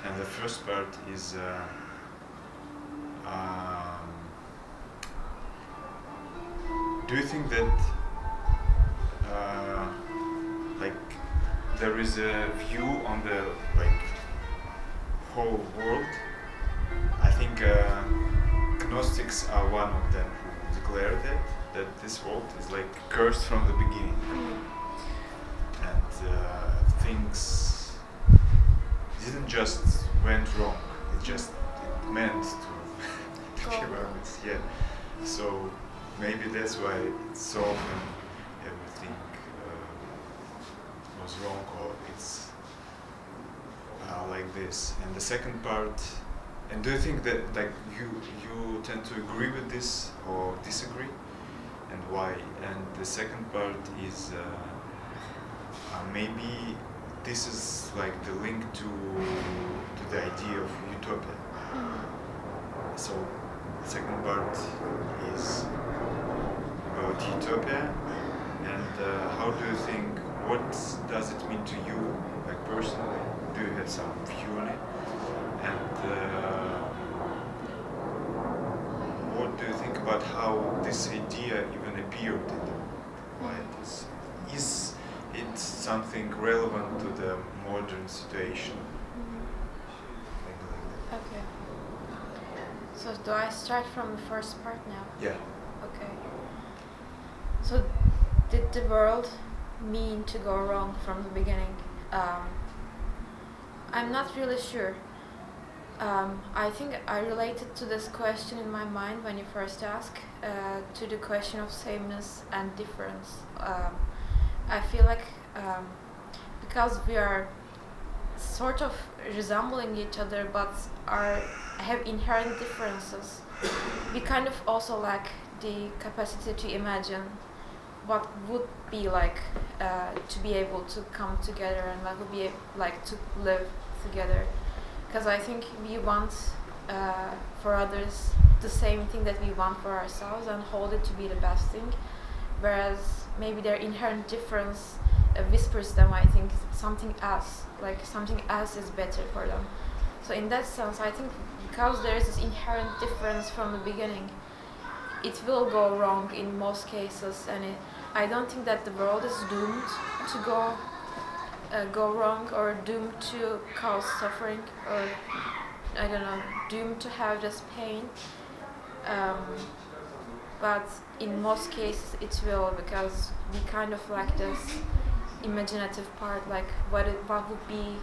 And the first part is do you think that like there is a view on the like whole world? I think Gnostics are one of them who declare that this world is like cursed from the beginning, and things didn't just went wrong. It meant to be wrong. Yeah. So maybe that's why so often everything was wrong, or it's like this. And the second part, and do you think that like you tend to agree with this or disagree, and why? And the second part is maybe this is like the link to the idea of utopia. So the second part is about utopia, and how do you think? What does it mean to you, like personally? Do you have some view on it? And what do you think about how this idea even appeared in the mind? Is it something relevant to the modern situation? Okay. So do I start from the first part now? Yeah. Okay. So did the world mean to go wrong from the beginning? I'm not really sure. I think I related to this question in my mind when you first asked to the question of sameness and difference. I feel like because we are sort of resembling each other but have inherent differences, we kind of also lack the capacity to imagine what would be like to be able to come together, and what would be like to live together. Because I think we want for others the same thing that we want for ourselves and hold it to be the best thing, whereas maybe their inherent difference whispers them, I think, something else is better for them. So in that sense, I think because there is this inherent difference from the beginning, it will go wrong in most cases, and I don't think that the world is doomed to go wrong, or doomed to cause suffering, or I don't know, doomed to have this pain. But in most cases it will, because we kind of lack this imaginative part, like what would be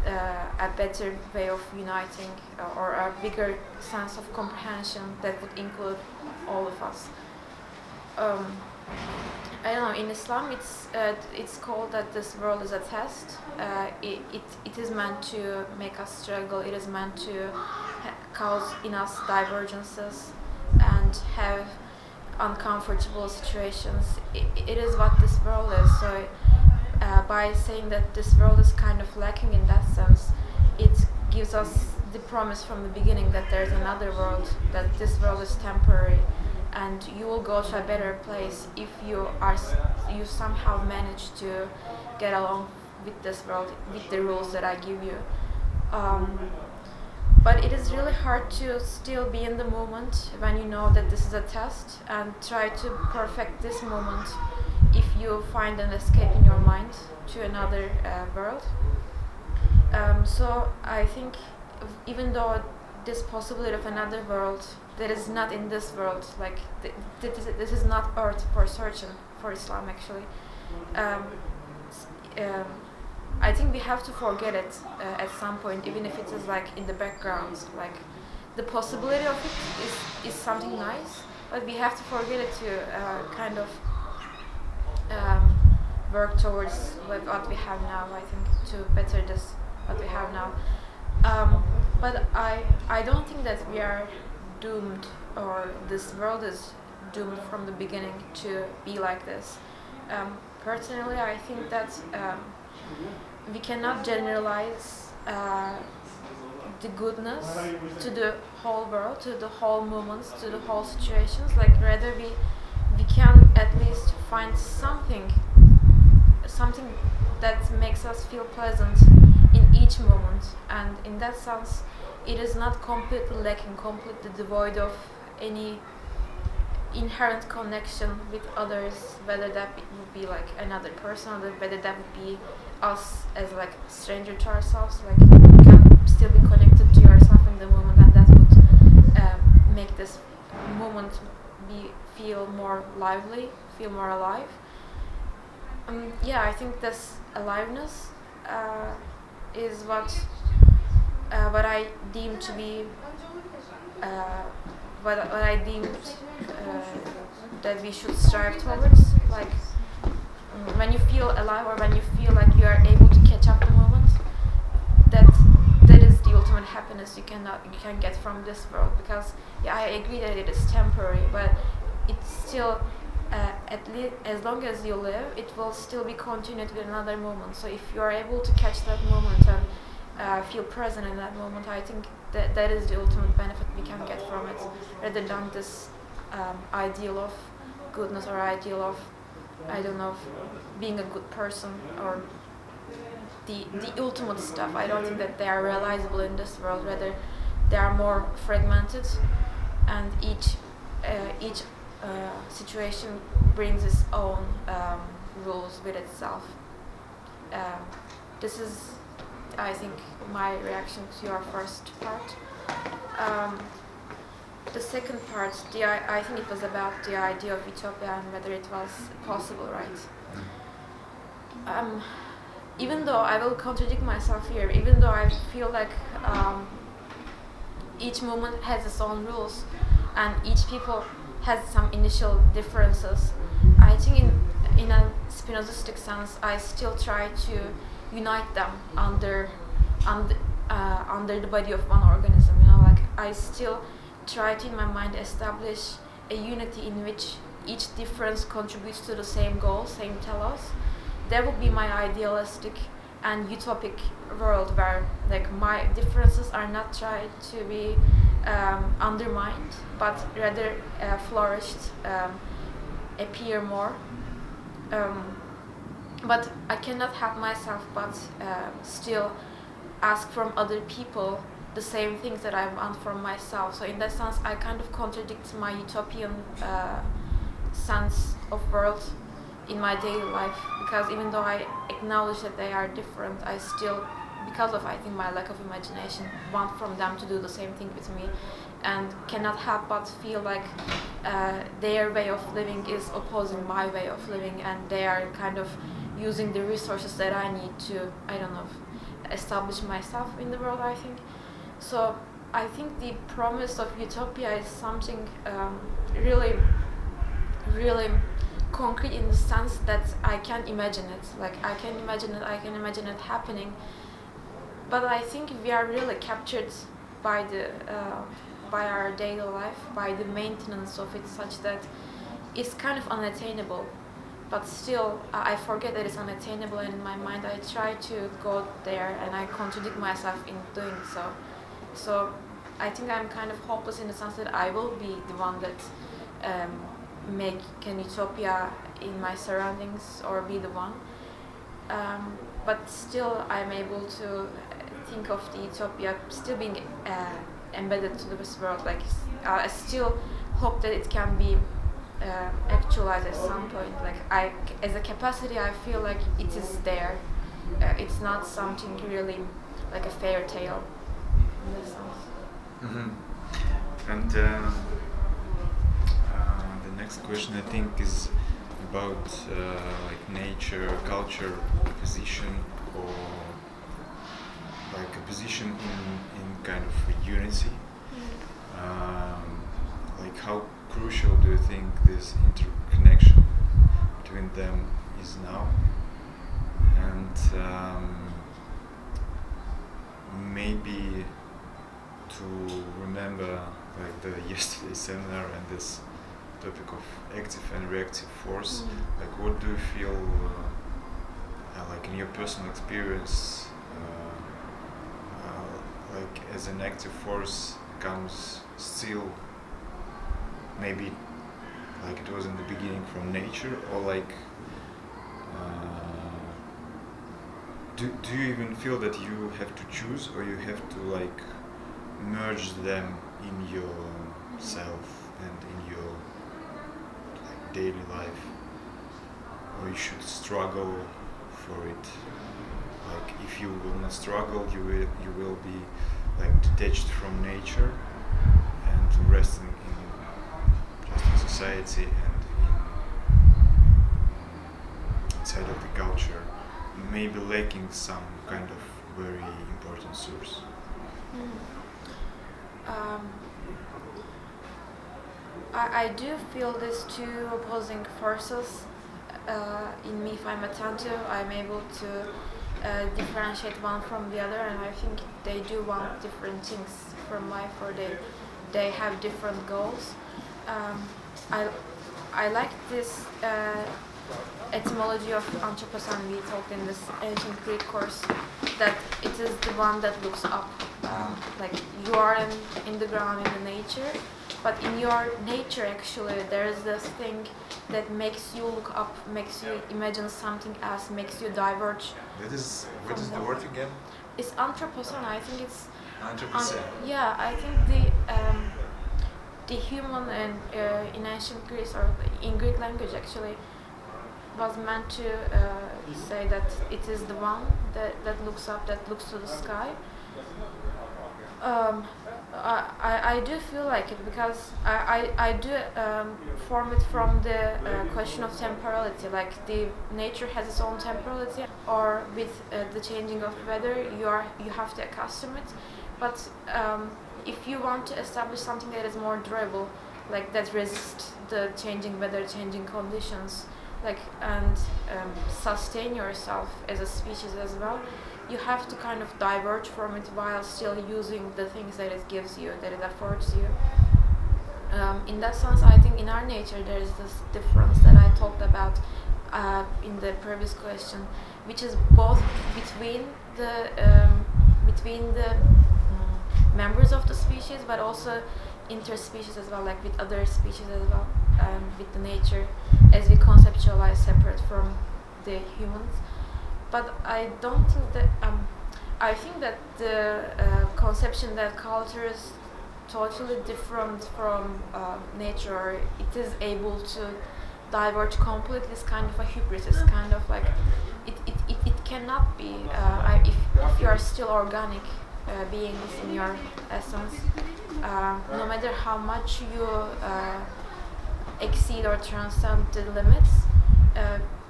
a better way of uniting, or a bigger sense of comprehension that would include all of us. I don't know, in Islam it's called that this world is a test. It is meant to make us struggle, it is meant to cause in us divergences and have uncomfortable situations. It is what this world is. So by saying that this world is kind of lacking in that sense, it gives us the promise from the beginning that there's another world, that this world is temporary, and you will go to a better place if you somehow manage to get along with this world, with the rules that I give you. But it is really hard to still be in the moment when you know that this is a test, and try to perfect this moment if you find an escape in your mind to another world. So I think even though this possibility of another world that is not in this world, like this is not earth for certain for Islam actually, I think we have to forget it at some point, even if it is like in the background. Like the possibility of it is something nice, but we have to forget it to kind of work towards what we have now. I think to better this what we have now. But I don't think that we are doomed, or this world is doomed from the beginning to be like this. Personally, I think that we cannot generalize the goodness to the whole world, to the whole moments, to the whole situations. Like rather we can at least find something that makes us feel pleasant in each moment, and in that sense it is not completely lacking, completely devoid of any inherent connection with others, whether that would be like another person or whether that would be us as like stranger to ourselves. Like you can still be connected to yourself in the moment, and that would make this moment feel more lively, feel more alive. Yeah, I think this aliveness is what I deem to be what I deemed that we should strive towards. Like when you feel alive, or when you feel like you are able to catch up the moment, that is the ultimate happiness you can get from this world. Because yeah, I agree that it is temporary, but it's still at least as long as you live, it will still be continued with another moment. So if you are able to catch that moment and feel present in that moment, I think that is the ultimate benefit we can get from it, rather than this ideal of goodness, or ideal of, I don't know, being a good person, or the ultimate stuff. I don't think that they are realizable in this world. Rather, they are more fragmented, and each situation brings its own rules with itself. This is, I think, my reaction to your first part. The second part, I think it was about the idea of utopia and whether it was possible, right? Even though I will contradict myself here, even though I feel like each moment has its own rules, and each people has some initial differences, I think in a Spinozistic sense, I still try to unite them under the body of one organism. Like I still try to, in my mind, establish a unity in which each difference contributes to the same goal, same telos. That would be my idealistic and utopic world, where like my differences are not tried to be undermined, but rather flourished, appear more. But I cannot help myself but still ask from other people the same things that I want from myself. So in that sense, I kind of contradict my utopian sense of world in my daily life, because even though I acknowledge that they are different, I still, because of, I think, my lack of imagination, want from them to do the same thing with me, and cannot help but feel like their way of living is opposing my way of living, and they are kind of using the resources that I need to, I don't know, establish myself in the world, I think. So I think the promise of utopia is something really, really concrete, in the sense that I can imagine it. Like I can imagine it happening. But I think we are really captured by by our daily life, by the maintenance of it, such that it's kind of unattainable. But still, I forget that it's unattainable, and in my mind I try to go there, and I contradict myself in doing so. So I think I'm kind of hopeless in the sense that I will be the one that make an utopia in my surroundings, or be the one. But still, I'm able to think of the utopia still being embedded to this world. Like I still hope that it can be actualized at some point. Like as a capacity, I feel like it is there. It's not something really like a fairy tale in this sense. Mm-hmm. And the next question, I think, is about like nature, culture, position, or like a position in kind of unity. Like how crucial do you think this interconnection between them is now? And maybe to remember like the yesterday seminar and this topic of active and reactive force, like what do you feel like in your personal experience, like as an active force comes still maybe like it was in the beginning from nature, or like do you even feel that you have to choose, or you have to like merge them in yourself and in your like, daily life, or you should struggle for it? Like if you will not struggle, you will be like detached from nature and resting in just in society and inside of the culture, maybe lacking some kind of very important source. Um, I do feel these two opposing forces in me. If I'm attentive, I'm able to differentiate one from the other, and I think they do want different things from life, or they have different goals. Um, I like this etymology of anthroposan we talked in this ancient Greek course, that it is the one that looks up. Like you are in the ground, in the nature, but in your nature actually there is this thing that makes you look up, makes you imagine something else, makes you diverge. What is the word again? It's anthroposan. I think it's Anthroposan. yeah, I think the human and in ancient Greece, or in Greek language actually, was meant to say that it is the one that looks up, that looks to the sky. Um, I do feel like it because I do form it from the question of temporality. Like the nature has its own temporality, or with the changing of weather, you have to accustom it. But if you want to establish something that is more durable, like that resists the changing weather, changing conditions, like and sustain yourself as a species as well, you have to kind of diverge from it while still using the things that it gives you, that it affords you. In that sense, I think in our nature there is this difference that I talked about in the previous question, which is both between the members of the species, but also interspecies as well, like with other species as well, with the nature, as we conceptualize separate from the humans. But I don't think that I think that the conception that culture is totally different from nature, or it is able to diverge completely, is kind of a hubris. It's kind of like it cannot be if you are still organic beings in your essence. No matter how much you exceed or transcend the limits,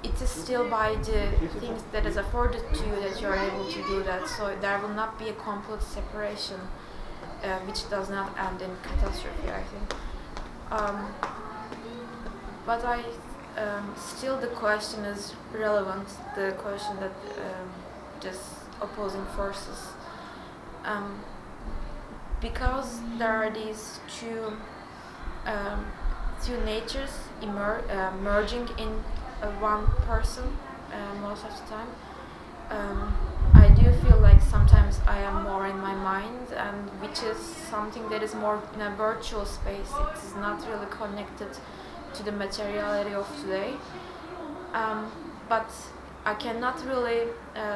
it is still by the things that is afforded to you that you are able to do that. So there will not be a complete separation, which does not end in catastrophe, I think. But still the question is relevant. The question that just opposing forces, because there are these two natures merging in one person most of the time. I do feel like sometimes I am more in my mind, and which is something that is more in a virtual space. It is not really connected to the materiality of today. But I cannot really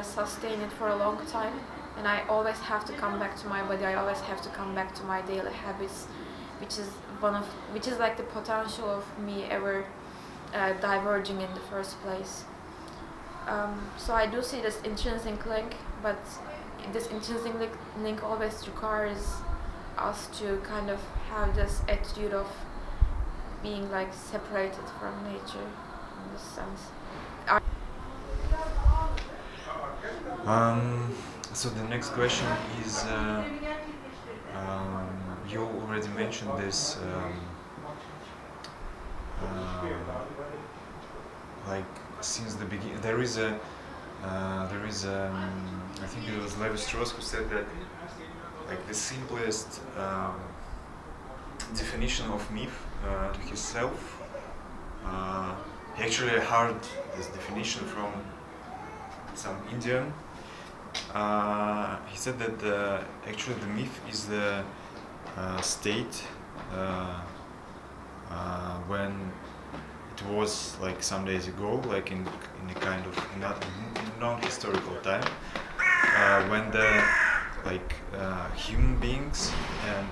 sustain it for a long time, and I always have to come back to my body. I always have to come back to my daily habits, which is like the potential of me ever diverging in the first place. So I do see this intrinsic link, but this intrinsic link always requires us to kind of have this attitude of being like separated from nature in this sense. So the next question is, you already mentioned this, like since the beginning, I think it was Levi Strauss who said that, like the simplest definition of myth to himself, he actually heard this definition from some Indian. He said that actually the myth is the state when it was like some days ago, like in a kind of non-historical time, when the human beings and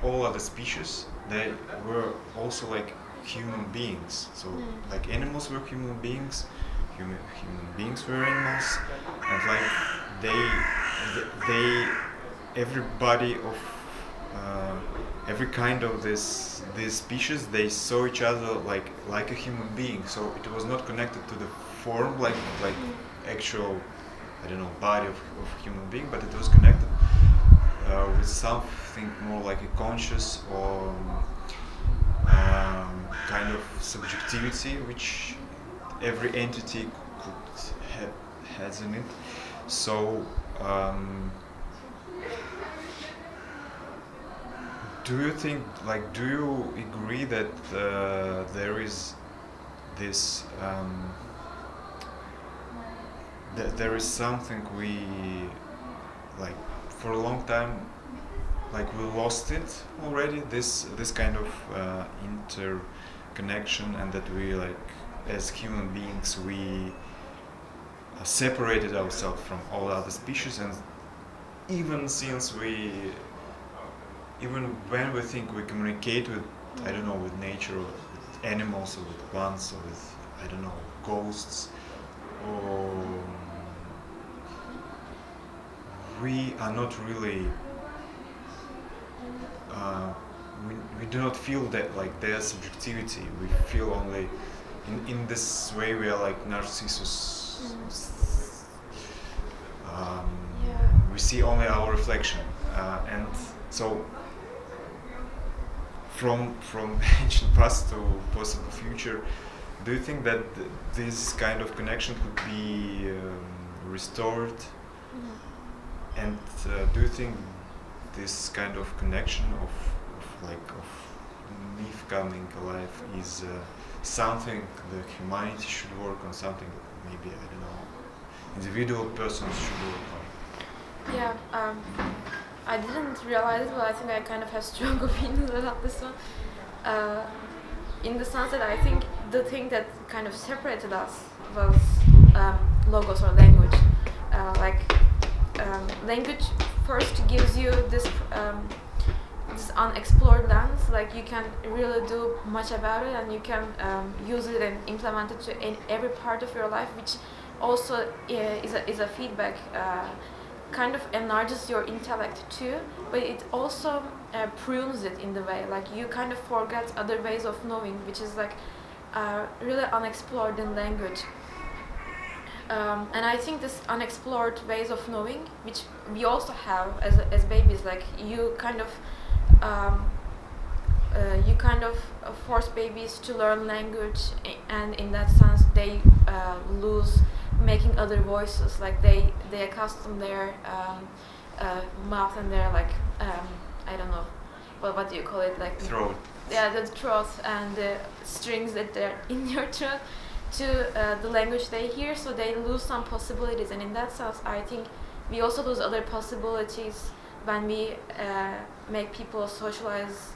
all other species, they were also like human beings. So like animals were human beings, human beings were animals, and like they everybody of every kind of these species, they saw each other like a human being. So it was not connected to the form like actual, I don't know, body of human being, but it was connected with something more like a conscious or kind of subjectivity which every entity could has in it. So do you think, do you agree that there is this that there is something we for a long time we lost it already, this kind of interconnection, and that we as human beings we separated ourselves from all other species, and even since even when we think we communicate with, I don't know, with nature or with animals or with plants or with, I don't know, ghosts, or we are not really we do not feel that their subjectivity. We feel only in this way we are like Narcissus. We see only our reflection, and so from ancient past to possible future, do you think that this kind of connection could be restored? And do you think this kind of connection of myth coming alive is something the humanity should work on, something that maybe, I don't know, individual persons should work on? Yeah, I didn't realize it, but I think I kind of have strong opinions about this one. In the sense that I think the thing that kind of separated us was logos or language. Language first gives you this unexplored lands. Like you can really do much about it, and you can use it and implement it in every part of your life, which also is a feedback. Kind of enlarges your intellect too, but it also prunes it in the way. Like you kind of forget other ways of knowing, which is really unexplored in language. And I think this unexplored ways of knowing, which we also have as babies, like you kind of force babies to learn language, and in that sense they lose making other voices. Like they accustom their mouth and their I don't know, what do you call it, throat. Yeah, the throat and the strings that they're in your throat to the language they hear, so they lose some possibilities. And in that sense, I think we also lose other possibilities when we make people socialize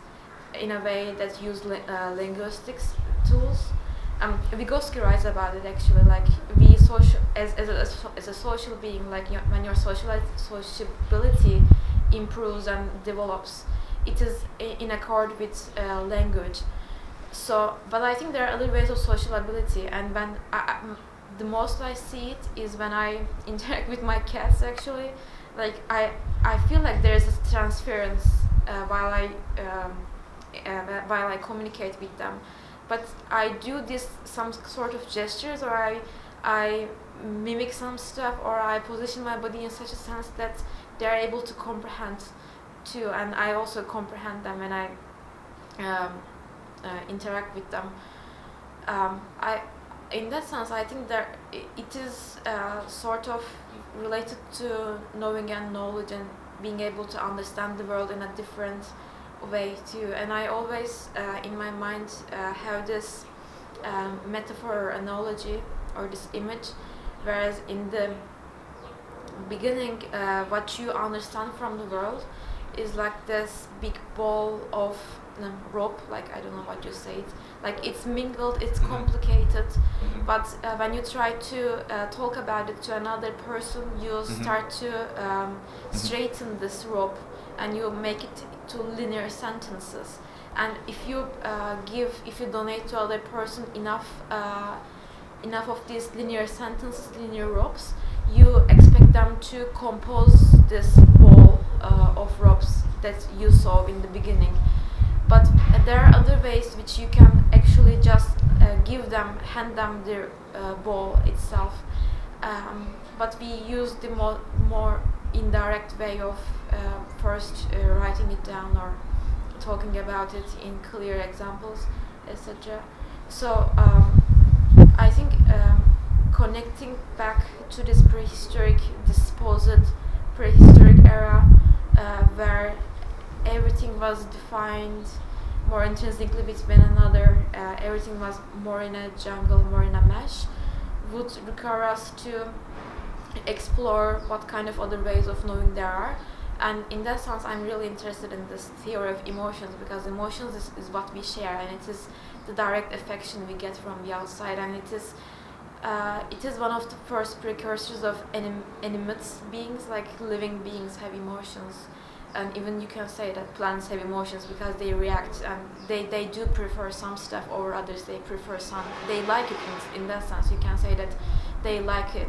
in a way that use linguistics tools. Vygotsky writes about it actually. Like we social as a social being, like when your sociability improves and develops, it is in accord with language. So, but I think there are other ways of sociability, and when the most I see it is when I interact with my cats. Actually, like I feel like there is a transference while I communicate with them. But I do some sort of gestures, or I mimic some stuff, or I position my body in such a sense that they are able to comprehend too, and I also comprehend them, and I interact with them. In that sense, I think that it is sort of related to knowing and knowledge, and being able to understand the world in a different way too. And I always in my mind have this metaphor or analogy or this image, whereas in the beginning what you understand from the world is like this big ball of rope, like I don't know what you say it, like it's mingled, it's complicated, but when you try to talk about it to another person, you start to straighten this rope and you make it to linear sentences. And if you donate to other person enough of these linear sentences, linear ropes, you expect them to compose this ball of ropes that you saw in the beginning. But there are other ways which you can actually just hand them the ball itself. But we use the more indirect way of first writing it down or talking about it in clear examples, etc. So I think connecting back to this supposed prehistoric era where everything was defined more intrinsically with one another, everything was more in a jungle, more in a mesh, would require us to explore what kind of other ways of knowing there are. And in that sense, I'm really interested in this theory of emotions, because emotions is what we share, and it is the direct affection we get from the outside, and it is one of the first precursors of animate beings, like living beings have emotions. And even you can say that plants have emotions because they react, and they do prefer some stuff over others. They prefer some, they like it in that sense. You can say that they like it.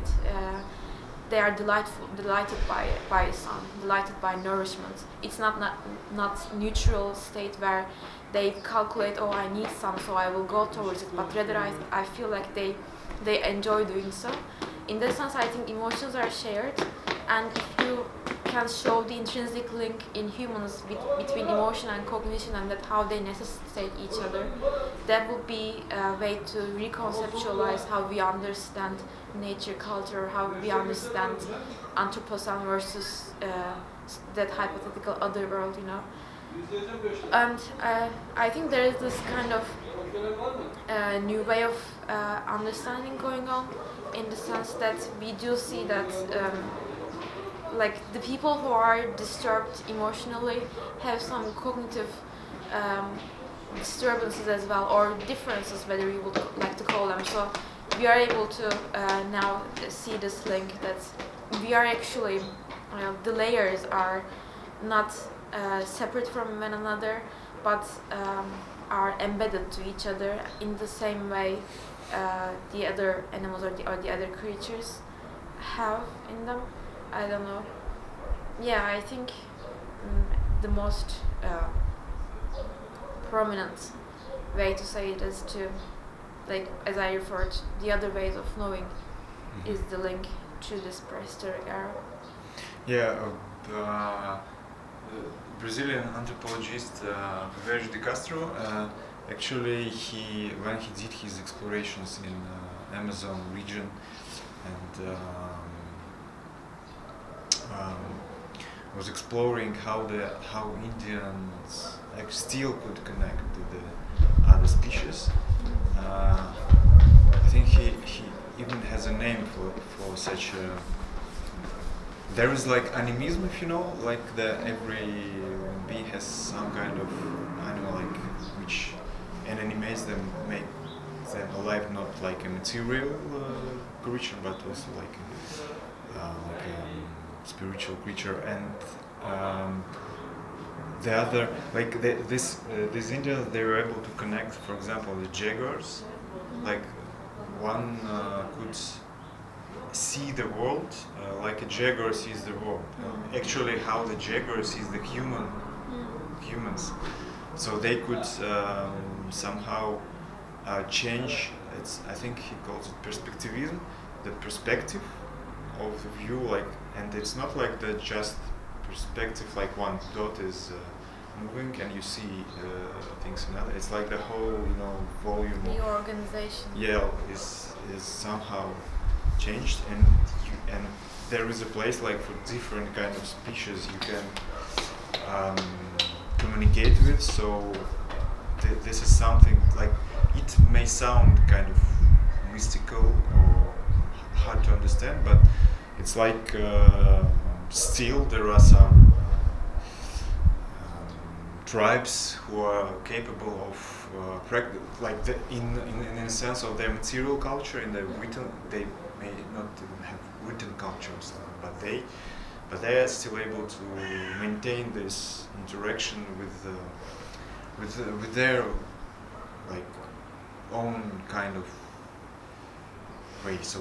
They are delighted by sun, delighted by nourishment. It's not neutral state where they calculate, oh, I need sun, so I will go towards it. But rather, I feel like they enjoy doing so. In that sense, I think emotions are shared, and if you can show the intrinsic link in humans between emotion and cognition, and that how they necessitate each other, that would be a way to reconceptualize how we understand nature, culture, how we understand Anthropocene versus that hypothetical other world, And I think there is this kind of new way of understanding going on, in the sense that we do see that like the people who are disturbed emotionally have some cognitive disturbances as well, or differences, whether you would like to call them. So we are able to now see this link that we are actually, the layers are not separate from one another, but are embedded to each other in the same way the other animals or the other creatures have in them. I don't know. Yeah, I think the most prominent way to say it is to, like, as I referred, the other ways of knowing is the link to this prehistoric era. Yeah, the Brazilian anthropologist Virgil de Castro, actually when he did his explorations in Amazon region and was exploring how Indians still could connect to the other species. I think he even has a name for such a. There is like animism, if you know, like every bee has some kind of animal, like which animates them, make them alive, not like a material creature, but also like a spiritual creature. And the other, like these Indians, they were able to connect. For example, the jaguars, like one could see the world like a jaguar sees the world. Actually, how the jaguar sees the humans. So they could somehow change. I think he calls it perspectivism, the perspective of the view. Like, and it's not like the just perspective, like one dot is moving and you see things in other. It's like the whole, volume. The organization. Yeah, is somehow changed, and there is a place like for different kind of species you can communicate with. So this is something like, it may sound kind of mystical or hard to understand, but it's like still there are some tribes who are capable of like in a sense of their material culture. In the written, they may not even have written cultures, but they are still able to maintain this interaction with their like own kind of way. So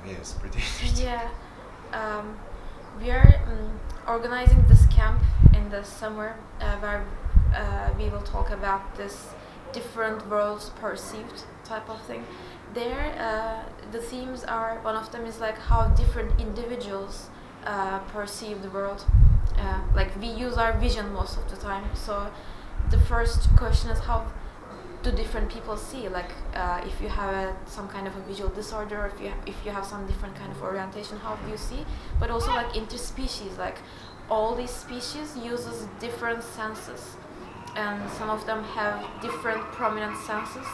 yeah, it's pretty interesting. Yeah, we are organizing this camp in the summer where we will talk about this different worlds perceived type of thing. There, the themes are, one of them is like how different individuals perceive the world. Like we use our vision most of the time, so the first question is how do different people see, like if you have some kind of a visual disorder, if you have some different kind of orientation, how do you see? But also like interspecies, like all these species uses different senses, and some of them have different prominent senses,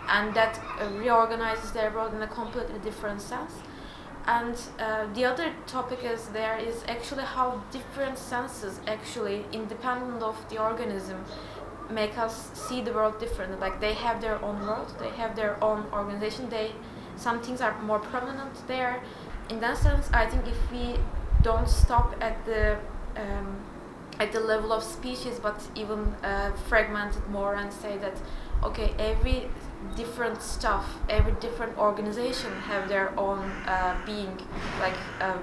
and that reorganizes their world in a completely different sense. And the other topic is there is actually how different senses actually independent of the organism make us see the world differently. Like they have their own world, they have their own organization. Some things are more prominent there. In that sense, I think if we don't stop at the level of species, but even fragment it more and say that okay, every different stuff, every different organization have their own being. Like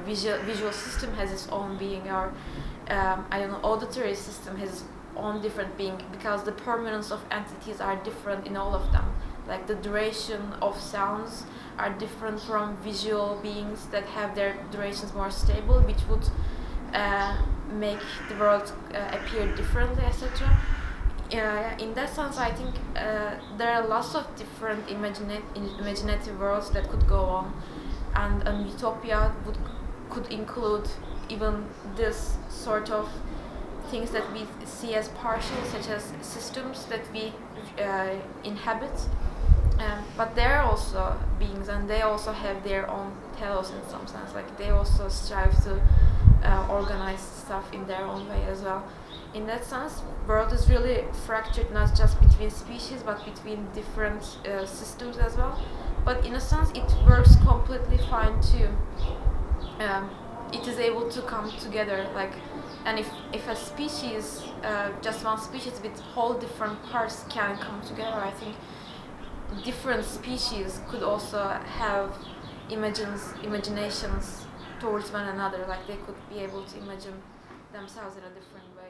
visual system has its own being, or I don't know, auditory system has its own different being, because the permanence of entities are different in all of them. Like the duration of sounds are different from visual beings that have their durations more stable, which would make the world appear differently, etc. In that sense, I think there are lots of different imaginative worlds that could go on, and an utopia could include even this sort of things that we see as partial, such as systems that we inhabit. But they're also beings, and they also have their own telos in some sense. Like they also strive to organize stuff in their own way as well. In that sense, world is really fractured, not just between species, but between different systems as well. But in a sense, it works completely fine too. It is able to come together, like, and if a species, just one species with whole different parts can come together, I think different species could also have imaginations towards one another, like they could be able to imagine themselves in a different way.